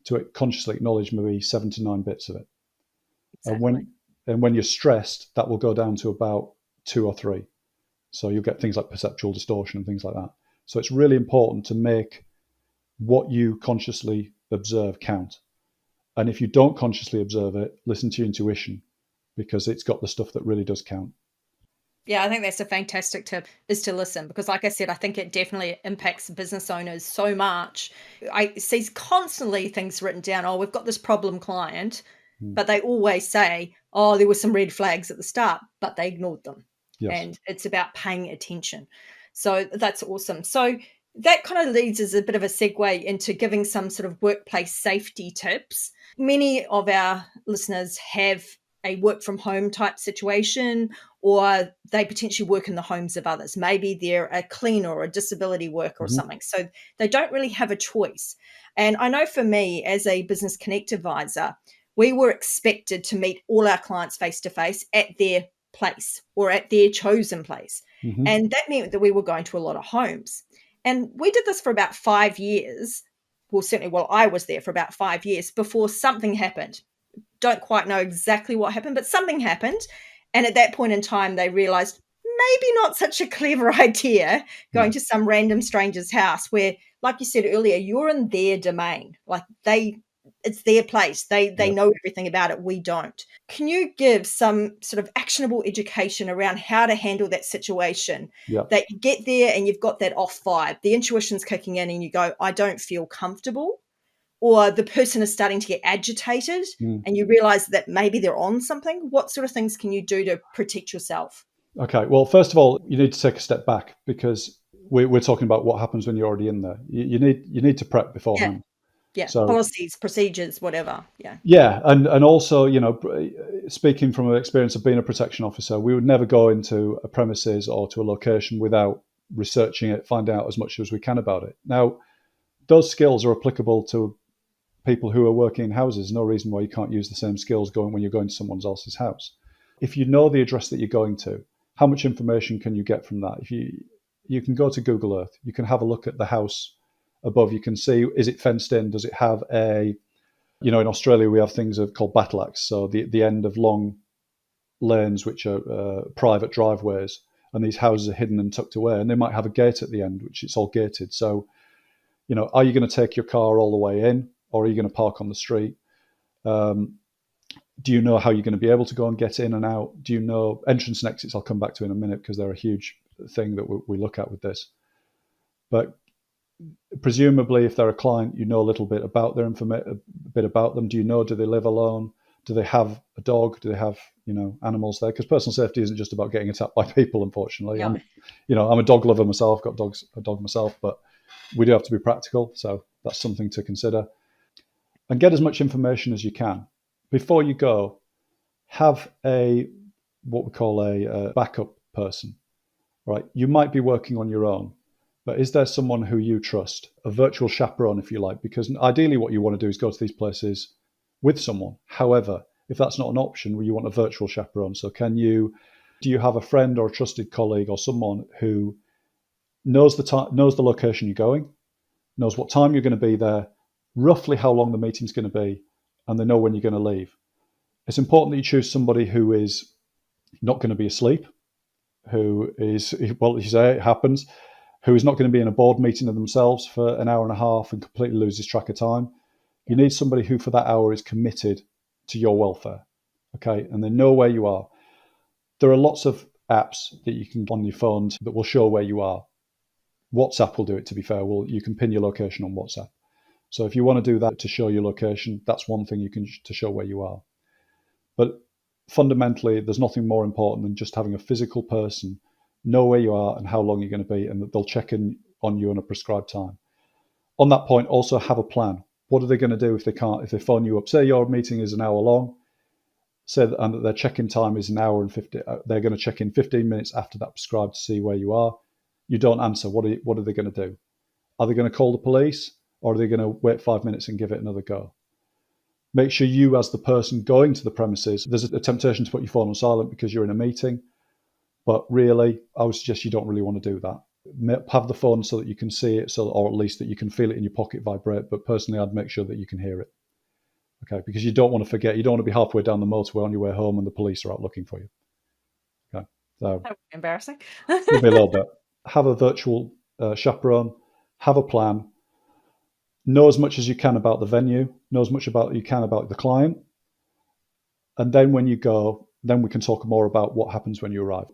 to consciously acknowledge maybe 7 to 9 bits of it. Exactly. And when you're stressed, that will go down to about 2 or 3. So you'll get things like perceptual distortion and things like that. So it's really important to make what you consciously observe count. And if you don't consciously observe it, listen to your intuition, because it's got the stuff that really does count. Yeah, I think that's a fantastic tip, is to listen, because like I said, I think it definitely impacts business owners so much. I see constantly things written down, oh, we've got this problem client, but they always say, oh, there were some red flags at the start, but they ignored them. Yes. And it's about paying attention. So that's awesome. So that kind of leads as a bit of a segue into giving some sort of workplace safety tips. Many of our listeners have a work from home type situation, or they potentially work in the homes of others. Maybe they're a cleaner or a disability worker or something. So they don't really have a choice. And I know for me, as a business connect advisor, we were expected to meet all our clients face to face at their place or at their chosen place. And that meant that we were going to a lot of homes. And we did this for about 5 years. well, certainly, well, I was there for about 5 years before something happened. Don't quite know exactly what happened, but something happened. And at that point in time, they realized maybe not such a clever idea going to some random stranger's house where, like you said earlier, you're in their domain. Like it's their place. They know everything about it. We don't. Can you give some sort of actionable education around how to handle that situation? That you get there and you've got that off vibe, the intuition's kicking in and you go, I don't feel comfortable, or the person is starting to get agitated and you realize that maybe they're on something? What sort of things can you do to protect yourself? Okay. Well, first of all, you need to take a step back because we're talking about what happens when you're already in there. You need to prep beforehand. Yeah. So Policies, procedures, whatever. Yeah. yeah, and also, speaking from an experience of being a protection officer, we would never go into a premises or to a location without researching it, finding out as much as we can about it. Now, those skills are applicable to people who are working in houses. No reason why you can't use the same skills when you're going to someone else's house. If you know the address that you're going to, how much information can you get from that? If you can go to Google Earth, you can have a look at the house above. You can see, is it fenced in? Does it have in Australia we have things called battle axe, so the end of long lanes which are private driveways, and these houses are hidden and tucked away, and they might have a gate at the end, which it's all gated. So, are you going to take your car all the way in, or are you going to park on the street? Do you know how you're going to be able to go and get in and out? Do you know entrance and exits? I'll come back to in a minute because they're a huge thing that we look at with this. But presumably, if they're a client, you know a little bit about a bit about them. Do they live alone? Do they have a dog? Do they have animals there? Because personal safety isn't just about getting attacked by people. Unfortunately, No. I'm a dog lover myself. Got a dog myself, but we do have to be practical. So that's something to consider. And get as much information as you can before you go. Have what we call a backup person. Right, you might be working on your own, but is there someone who you trust, a virtual chaperone, if you like? Because ideally what you want to do is go to these places with someone. However, if that's not an option, you want a virtual chaperone. So do you have a friend or a trusted colleague or someone who knows the location you're going, knows what time you're going to be there, roughly how long the meeting's going to be, and they know when you're going to leave? It's important that you choose somebody who is not going to be asleep, who is, well, you say it happens, who is not going to be in a board meeting of themselves for an hour and a half and completely loses track of time. You need somebody who for that hour is committed to your welfare, okay? And they know where you are. There are lots of apps that you can on your phones that will show where you are. WhatsApp will do it, to be fair. You can pin your location on WhatsApp. So if you want to do that to show your location, that's one thing you can to show where you are. But fundamentally, there's nothing more important than just having a physical person know where you are and how long you're going to be, and that they'll check in on you in a prescribed time. On that point, also have a plan. What are they going to do if they phone you up? Say your meeting is an hour long, and that their check-in time is an hour and 50. They're going to check in 15 minutes after that prescribed to see where you are. You don't answer. What are they going to do? Are they going to call the police, or are they going to wait 5 minutes and give it another go? Make sure you, as the person going to the premises, there's a temptation to put your phone on silent because you're in a meeting. But really, I would suggest you don't really want to do that. Have the phone so that you can see it, or at least that you can feel it in your pocket vibrate. But personally, I'd make sure that you can hear it. Okay, because you don't want to forget. You don't want to be halfway down the motorway on your way home and the police are out looking for you. Okay, so That would be embarrassing. it'll be a little bit. Have a virtual chaperone. Have a plan. Know as much as you can about the venue. Know as much about you can about the client. And then when you go, then we can talk more about what happens when you arrive.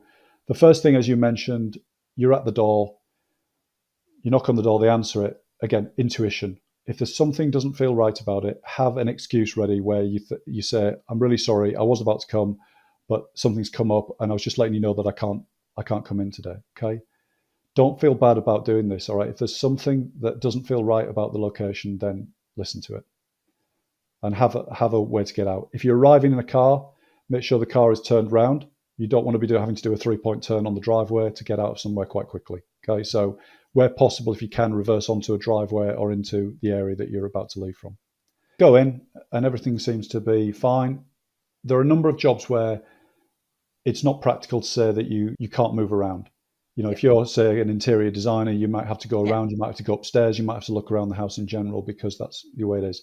The first thing, as you mentioned, you're at the door. You knock on the door, they answer it. Again, intuition. If there's something doesn't feel right about it, have an excuse ready where you say, "I'm really sorry. I was about to come, but something's come up, and I was just letting you know that I can't come in today." Okay. Don't feel bad about doing this. All right. If there's something that doesn't feel right about the location, then listen to it and have a way to get out. If you're arriving in a car, make sure the car is turned round. You don't want to be having to do a 3-point turn on the driveway to get out of somewhere quite quickly. Okay, so where possible, if you can, reverse onto a driveway or into the area that you're about to leave from. Go in and everything seems to be fine. There are a number of jobs where it's not practical to say that you can't move around. If you're, say, an interior designer, you might have to go around, you might have to go upstairs, you might have to look around the house in general because that's the way it is.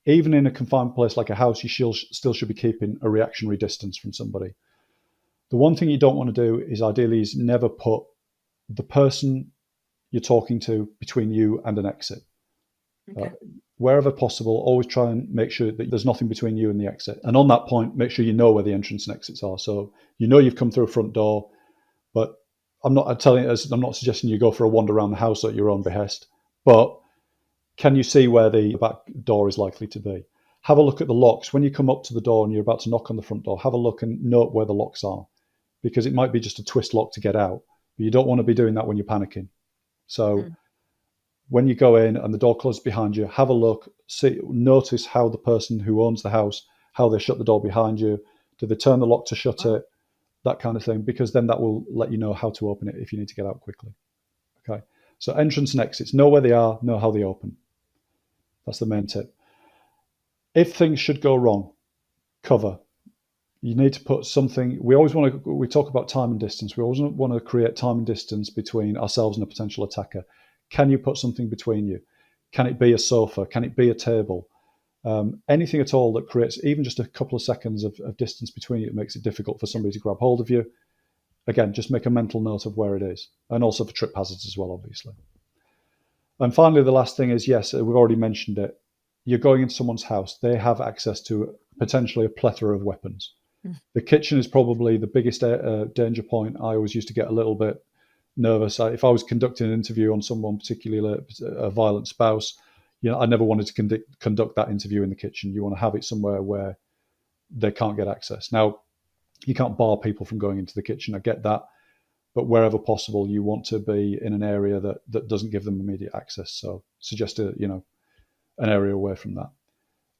Even in a confined place like a house, you still should be keeping a reactionary distance from somebody. The one thing you don't want to do is ideally is never put the person you're talking to between you and an exit. Okay. Wherever possible, always try and make sure that there's nothing between you and the exit. And on that point, make sure you know where the entrance and exits are. So you've come through a front door, but I'm not suggesting you go for a wander around the house at your own behest. But can you see where the back door is likely to be? Have a look at the locks. When you come up to the door and you're about to knock on the front door, have a look and note where the locks are, because it might be just a twist lock to get out. But you don't want to be doing that when you're panicking. So when you go in and the door closes behind you, have a look, notice how the person who owns the house, how they shut the door behind you. Do they turn the lock to shut it? That kind of thing, because then that will let you know how to open it if you need to get out quickly. Okay. So entrance and exits, know where they are, know how they open. That's the main tip. If things should go wrong, cover. You need to put something. We talk about time and distance. We always want to create time and distance between ourselves and a potential attacker. Can you put something between you? Can it be a sofa? Can it be a table? Anything at all that creates even just a couple of seconds of distance between you that makes it difficult for somebody to grab hold of you. Again, just make a mental note of where it is. And also for trip hazards as well, obviously. And finally, the last thing is, yes, we've already mentioned it. You're going into someone's house. They have access to potentially a plethora of weapons. The kitchen is probably the biggest danger point. I always used to get a little bit nervous. If I was conducting an interview on someone, particularly a violent spouse, I never wanted to conduct that interview in the kitchen. You want to have it somewhere where they can't get access. Now, you can't bar people from going into the kitchen. I get that. But wherever possible, you want to be in an area that doesn't give them immediate access. So suggest an area away from that.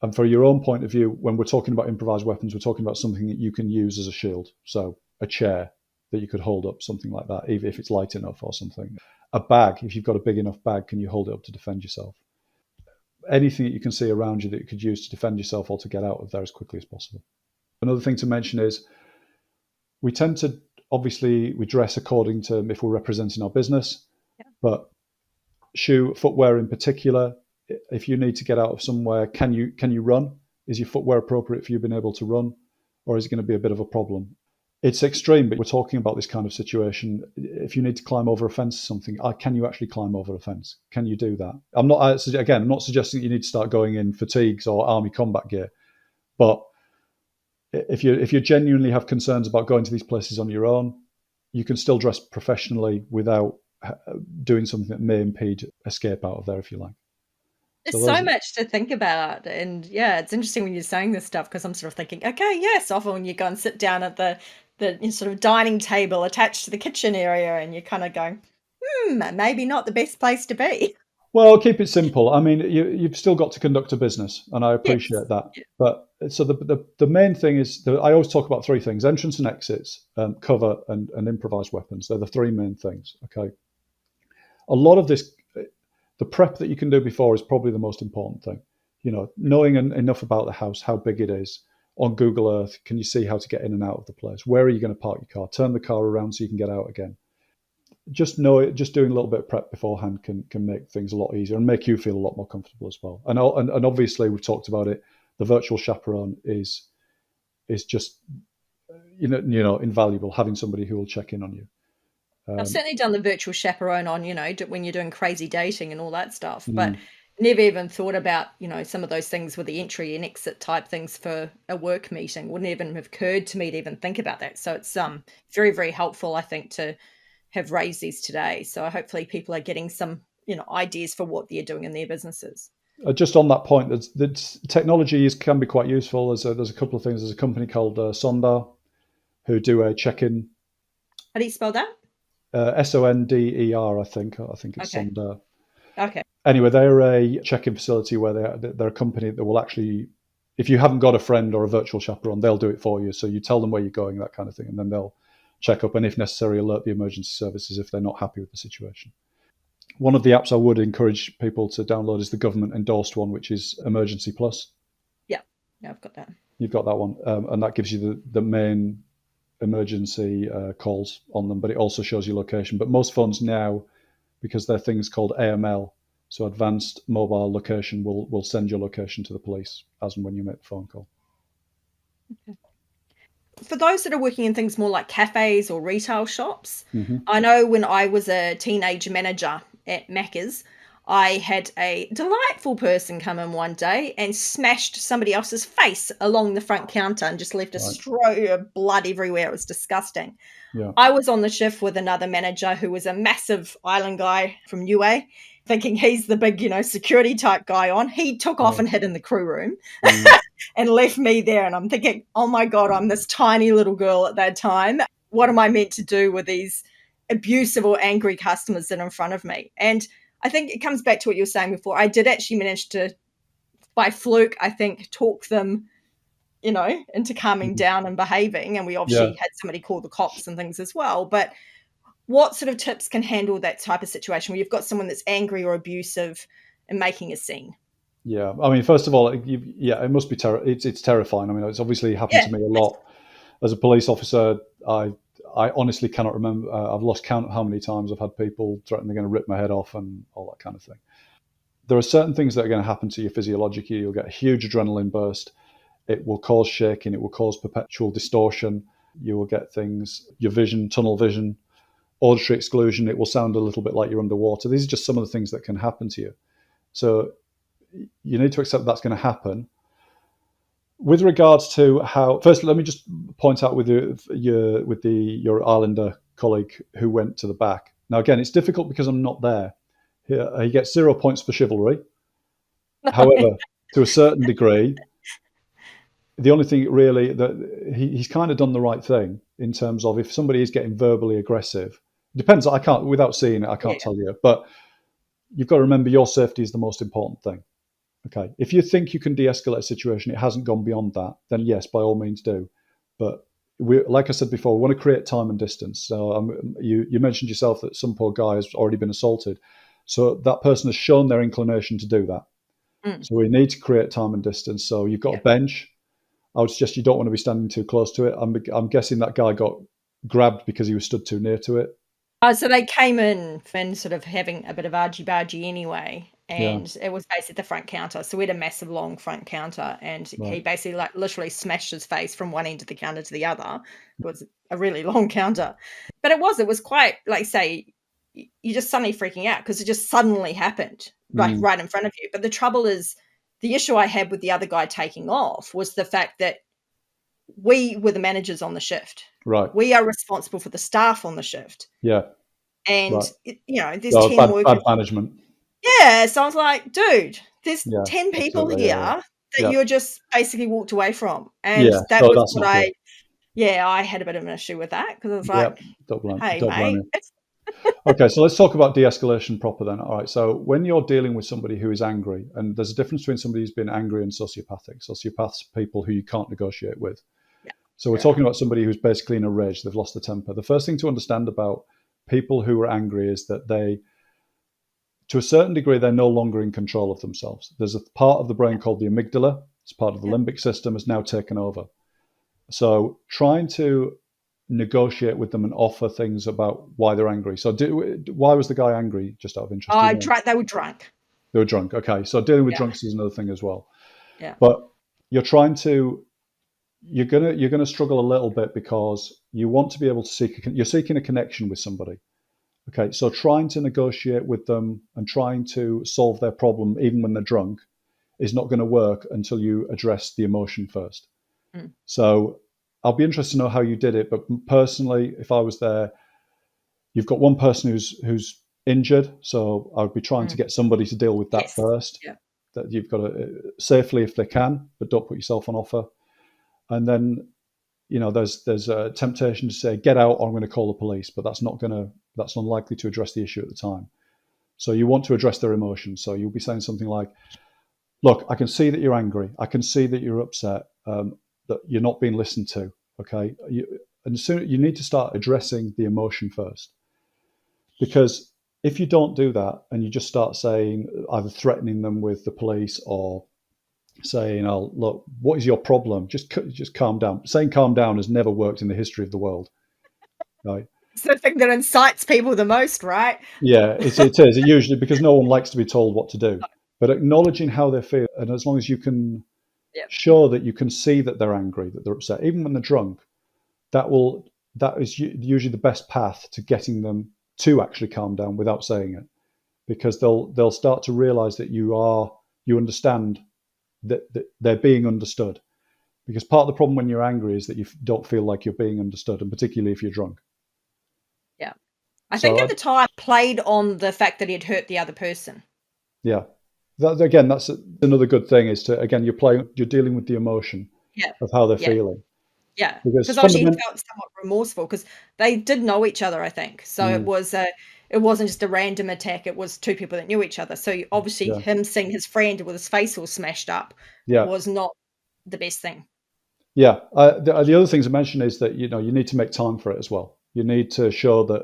And for your own point of view, when we're talking about improvised weapons, we're talking about something that you can use as a shield. So a chair that you could hold up, something like that, even if it's light enough or something. A bag, if you've got a big enough bag, can you hold it up to defend yourself? Anything that you can see around you that you could use to defend yourself or to get out of there as quickly as possible. Another thing to mention is we tend to, obviously, we dress according to if we're representing our business, but footwear in particular, if you need to get out of somewhere, can you run? Is your footwear appropriate for you being able to run? Or is it going to be a bit of a problem? It's extreme, but we're talking about this kind of situation. If you need to climb over a fence or something, can you actually climb over a fence? Can you do that? I'm not suggesting that you need to start going in fatigues or army combat gear, but if you genuinely have concerns about going to these places on your own, you can still dress professionally without doing something that may impede escape out of there, if you like. There's so much to think about. And yeah, it's interesting when you're saying this stuff, because I'm sort of thinking, okay, yes, often when you go and sit down at the sort of dining table attached to the kitchen area, and you're kind of going, maybe not the best place to be. Well, keep it simple. I mean, you've still got to conduct a business, and I appreciate that. Yeah. But so the main thing is that I always talk about three things: entrance and exits, cover, and improvised weapons. They're the three main things. Okay. A lot of this, the prep that you can do before is probably the most important thing. Knowing enough about the house, how big it is. On Google Earth, can you see how to get in and out of the place? Where are you going to park your car? Turn the car around so you can get out again. Just doing a little bit of prep beforehand can make things a lot easier and make you feel a lot more comfortable as well. And obviously we've talked about it. The virtual chaperone is just invaluable. Having somebody who will check in on you. I've certainly done the virtual chaperone on, when you're doing crazy dating and all that stuff, but never even thought about, some of those things with the entry and exit type things for a work meeting. Wouldn't even have occurred to me to even think about that. So it's very, very helpful, I think, to have raised these today. So hopefully people are getting some, ideas for what they're doing in their businesses. Just on that point, that technology can be quite useful. There's a couple of things. There's a company called Sondar who do a check-in. How do you spell that? Sonder, I think it's Okay. Sondar. Okay. Anyway, they're a check-in facility where they're a company that will actually, if you haven't got a friend or a virtual chaperone, they'll do it for you. So you tell them where you're going, that kind of thing, and then they'll check up and, if necessary, alert the emergency services if they're not happy with the situation. One of the apps I would encourage people to download is the government-endorsed one, which is Emergency Plus. Yeah, I've got that. You've got that one, and that gives you the main emergency calls on them, but it also shows your location. But most phones now, because they're things called AML, so advanced mobile location, will send your location to the police as and when you make the phone call. For those that are working in things more like cafes or retail shops, Mm-hmm. I know when I was a teenage manager at Macca's, I had a delightful person come in one day and smashed somebody else's face along the front counter and just left a Right. stream of blood everywhere. It was disgusting. Yeah. I was on the shift with another manager who was a massive island guy from UA, thinking he's the big, security type guy on. He took off and hid in the crew room and left me there. And I'm thinking, oh my God, I'm this tiny little girl at that time. What am I meant to do with these abusive or angry customers that are in front of me? And I think it comes back to what you were saying before. I did actually manage to, by fluke, I think, talk them into calming down and behaving. And we Yeah. obviously had somebody call the cops and things as well. But what sort of tips can handle that type of situation where you've got someone that's angry or abusive and making a scene? Yeah. I mean, first of all, it must be it's terrifying. I mean, it's obviously happened to me a lot as a police officer. I honestly cannot remember. I've lost count of how many times I've had people threaten they're going to rip my head off and all that kind of thing. There are certain things that are going to happen to you physiologically. You'll get a huge adrenaline burst. It will cause shaking. It will cause perpetual distortion. You will get things, your vision, tunnel vision, auditory exclusion. It will sound a little bit like you're underwater. These are just some of the things that can happen to you. So you need to accept that's going to happen. With regards to how, first, let me just point out with your Islander colleague who went to the back. Now, again, it's difficult because I'm not there. He gets 0 points for chivalry. However, to a certain degree, the only thing really that he's kind of done the right thing in terms of if somebody is getting verbally aggressive, depends. I can't, without seeing it, I can't tell you. But you've got to remember your safety is the most important thing. Okay. If you think you can de-escalate a situation, it hasn't gone beyond that, then yes, by all means do. But like I said before, we want to create time and distance. So you mentioned yourself that some poor guy has already been assaulted. So that person has shown their inclination to do that. So we need to create time and distance. So you've got a bench. I would suggest you don't want to be standing too close to it. I'm guessing that guy got grabbed because he was stood too near to it. So they came in and sort of having a bit of argy-bargy anyway, and it was basically the front counter. So we had a massive long front counter, and he basically literally smashed his face from one end of the counter to the other. It was a really long counter. But it was quite, like, say, you're just suddenly freaking out because it just suddenly happened right in front of you. But the trouble is, the issue I had with the other guy taking off was the fact that we were the managers on the shift. Right. We are responsible for the staff on the shift. Yeah. And, there's 10 workers. Bad management. Yeah. So I was like, dude, there's 10 people absolutely. here that you're just basically walked away from. And Yeah. that So was that's what not good. I had a bit of an issue with that because I was like, don't blame mate. you. Okay, so let's talk about de-escalation proper then. All right, so when you're dealing with somebody who is angry, and there's a difference between somebody who's been angry and sociopathic. Sociopaths are people who you can't negotiate with. Yeah. So we're talking about somebody who's basically in a rage, they've lost their temper. The first thing to understand about people who are angry is that they, to a certain degree, they're no longer in control of themselves. There's a part of the brain called the amygdala. It's part of the limbic system, has now taken over. So trying to negotiate with them and offer things about why they're angry. So why was the guy angry, just out of interest? They were drunk. They were drunk. Okay, so dealing with drunks is another thing as well. Yeah. But you're gonna struggle a little bit because you want to be able to you're seeking a connection with somebody. Okay, so trying to negotiate with them and trying to solve their problem even when they're drunk is not going to work until you address the emotion first. So I'll be interested to know how you did it, but personally, if I was there, you've got one person who's injured, so I would be trying to get somebody to deal with that first. Yeah. That you've got to safely if they can, but don't put yourself on offer. And then, there's a temptation to say, get out or I'm going to call the police, but that's unlikely to address the issue at the time. So you want to address their emotions. So you'll be saying something like, look, I can see that you're angry. I can see that you're upset. That you're not being listened to, okay? And soon you need to start addressing the emotion first. Because if you don't do that and you just start saying, either threatening them with the police or saying, "Oh, look, what is your problem? Just calm down." Saying "calm down" has never worked in the history of the world, right? It's the thing that incites people the most, right? Yeah, it is. It usually because no one likes to be told what to do. But acknowledging how they feel, and as long as you can Yeah. show that you can see that they're angry, that they're upset, even when they're drunk, that is usually the best path to getting them to actually calm down without saying it, because they'll start to realize that you understand that they're being understood. Because part of the problem when you're angry is that you don't feel like you're being understood, and particularly if you're drunk. Yeah. I think at So the time played on the fact that he'd hurt the other person. yeah, again, that's another good thing is to again you're dealing with the emotion Yeah. of how they're Yeah. feeling Yeah. because Because obviously he fundamentally, felt somewhat remorseful because they did know each other, I think. So it wasn't just a random attack. It was two people that knew each other. So obviously yeah, him seeing his friend with his face all smashed up yeah, was not the best thing. yeah. The other things I mentioned is that you need to make time for it as well. You need to show that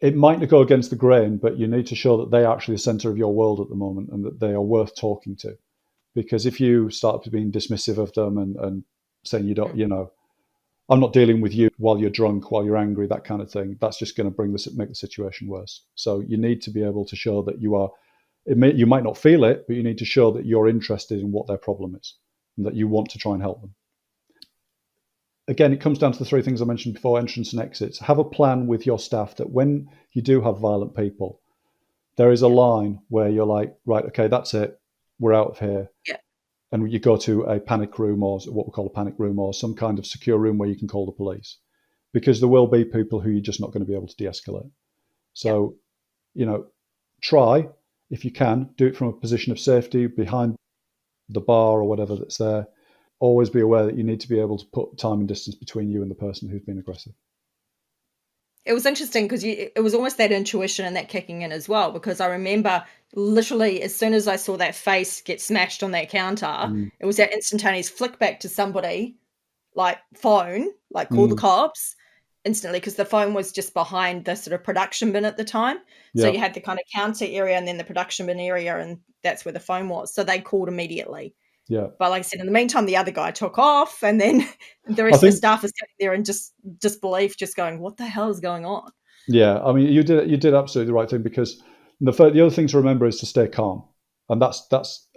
it might not go against the grain, but you need to show that they are actually the center of your world at the moment and that they are worth talking to. Because if you start being dismissive of them and saying you don't, Mm. I'm not dealing with you while you're drunk, while you're angry, that kind of thing, that's just going to make the situation worse. So you need to be able to show that you might not feel it, but you need to show that you're interested in what their problem is and that you want to try and help them. Again, it comes down to the three things I mentioned before: entrance and exits. Have a plan with your staff that when you do have violent people, there is a Yeah. line where you're like, right, okay, that's it, we're out of here. Yeah. And you go to a panic room or what we call a panic room or some kind of secure room where you can call the police, because there will be people who you're just not going to be able to de-escalate. Yeah. So, try, if you can, do it from a position of safety behind the bar or whatever that's there. Always be aware that you need to be able to put time and distance between you and the person who's been aggressive. It was interesting because it was almost that intuition and that kicking in as well, because I remember literally as soon as I saw that face get smashed on that counter, Mm, it was that instantaneous flick back to somebody, like phone, like call the mm, cops instantly, because the phone was just behind the sort of production bin at the time. So yeah, you had the kind of counter area and then the production bin area, and that's where the phone was. So they called immediately. yeah. But like I said, in the meantime, the other guy took off, and then the I rest of the think, staff is sitting there in just disbelief, just going, "What the hell is going on?" yeah. I mean, you did absolutely the right thing because the other thing to remember is to stay calm, and that's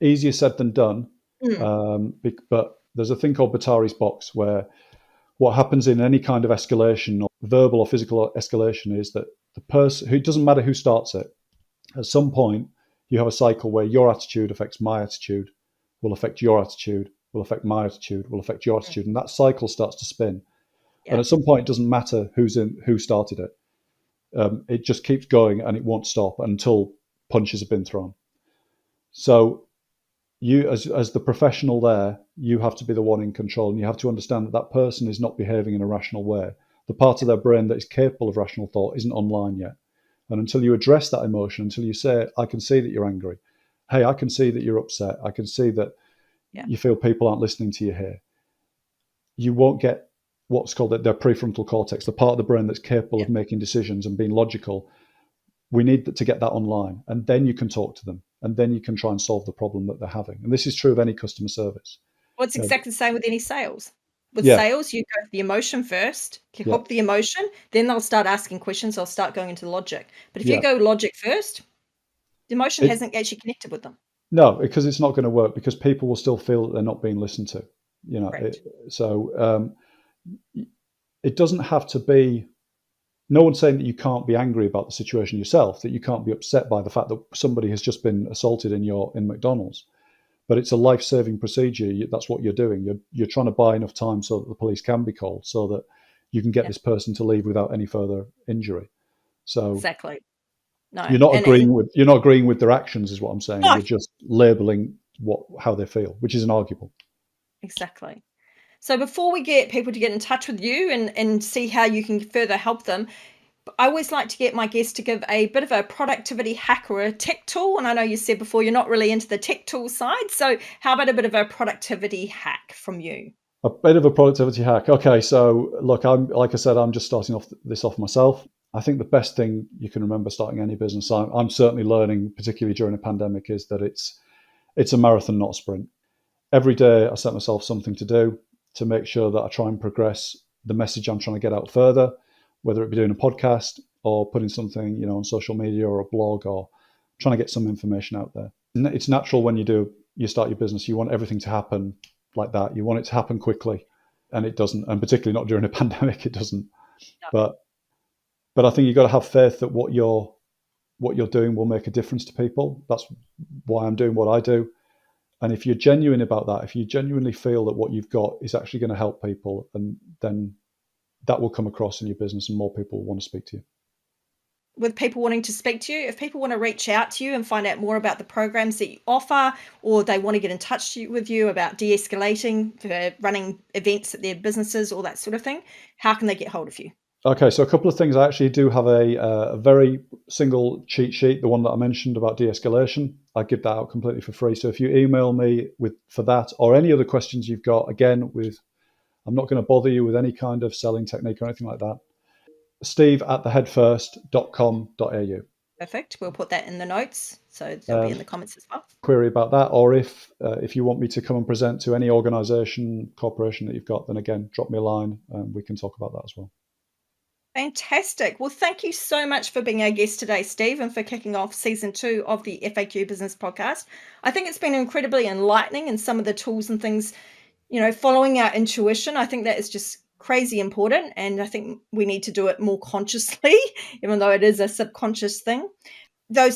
easier said than done. Mm, But there's a thing called Batari's box where what happens in any kind of escalation, or verbal or physical escalation, is that the person who, it doesn't matter who starts it, at some point you have a cycle where your attitude affects my attitude, will affect your attitude, will affect my attitude, will affect your mm, attitude, and that cycle starts to spin. And yeah. at some point, it doesn't matter who started it. It just keeps going and it won't stop until punches have been thrown. So you, as the professional there, you have to be the one in control, and you have to understand that that person is not behaving in a rational way. The part of their brain that is capable of rational thought isn't online yet. And until you address that emotion, until you say, I can see that you're angry. Hey, I can see that you're upset. I can see that Yeah. you feel people aren't listening to you here. You won't get what's called their prefrontal cortex, the part of the brain that's capable Yeah. of making decisions and being logical. We need to get that online, and then you can talk to them, and then you can try and solve the problem that they're having. And this is true of any customer service. Well, it's You know, exactly the same with any sales. With yeah, sales, you go for the emotion first, you yeah, hook the emotion, then they'll start asking questions, they'll start going into logic. But if you yeah. go logic first, the emotion It, hasn't actually connected with them. no, because it's not going to work because people will still feel that they're not being listened to. You know, Correct. so it doesn't have to be. No one's saying that you can't be angry about the situation yourself, that you can't be upset by the fact that somebody has just been assaulted in McDonald's. But it's a life-saving procedure. That's what you're doing. You're trying to buy enough time so that the police can be called, so that you can get Yeah, this person to leave without any further injury. So exactly. No, you're not agreeing with their actions, is what I'm saying. no, You're just labeling how they feel, which is inarguable. exactly. So before we get people to get in touch with you and see how you can further help them, I always like to get my guests to give a bit of a productivity hack or a tech tool. And I know you said before you're not really into the tech tool side. So how about a bit of a productivity hack from you? A bit of a productivity hack. Okay, so look, like I said, I'm just starting off myself. I think the best thing you can remember starting any business, I'm certainly learning, particularly during a pandemic, is that It's a marathon, not a sprint. Every day I set myself something to do to make sure that I try and progress the message I'm trying to get out further, whether it be doing a podcast or putting something, on social media or a blog, or trying to get some information out there. And it's natural when you start your business, you want everything to happen like that. You want it to happen quickly, and it doesn't, and particularly not during a pandemic, it doesn't. No. But I think you've got to have faith that what you're doing will make a difference to people. That's why I'm doing what I do. And if you're genuine about that, if you genuinely feel that what you've got is actually going to help people, and then that will come across in your business and more people will want to speak to you. With people wanting to speak to you, if people want to reach out to you and find out more about the programs that you offer, or they want to get in touch with you about de-escalating, for running events at their businesses, all that sort of thing, how can they get hold of you? Okay, so a couple of things. I actually do have a very single cheat sheet, the one that I mentioned about de-escalation. I give that out completely for free. So if you email me for that or any other questions you've got, again, I'm not going to bother you with any kind of selling technique or anything like that. steve@theheadfirst.com.au. Perfect. We'll put that in the notes, so they'll be in the comments as well. Query about that, or if you want me to come and present to any organisation, corporation that you've got, then again, drop me a line and we can talk about that as well. Fantastic. Well, thank you so much for being our guest today, Steve, and for kicking off season 2 of the FAQ Business Podcast. I think it's been incredibly enlightening, and some of the tools and things, following our intuition, I think that is just crazy important. And I think we need to do it more consciously, even though it is a subconscious thing.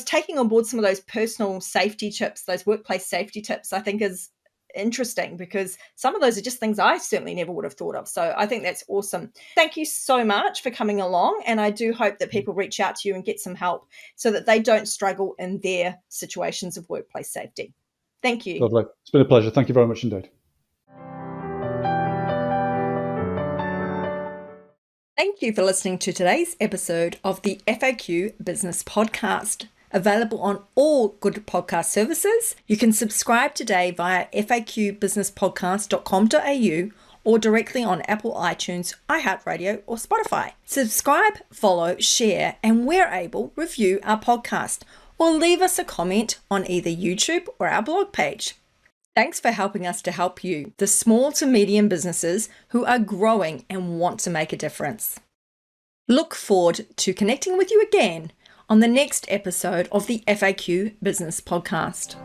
Taking on board some of those personal safety tips, those workplace safety tips, I think is interesting, because some of those are just things I certainly never would have thought of. So I think that's awesome. Thank you so much for coming along, and I do hope that people reach out to you and get some help so that they don't struggle in their situations of workplace safety. Thank you. Lovely. It's been a pleasure. Thank you very much indeed. Thank you for listening to today's episode of the FAQ Business Podcast. Available on all good podcast services. You can subscribe today via faqbusinesspodcast.com.au or directly on Apple iTunes, iHeartRadio, or Spotify. Subscribe, follow, share, and where able, review our podcast or leave us a comment on either YouTube or our blog page. Thanks for helping us to help you, the small to medium businesses who are growing and want to make a difference. Look forward to connecting with you again on the next episode of the FAQ Business Podcast.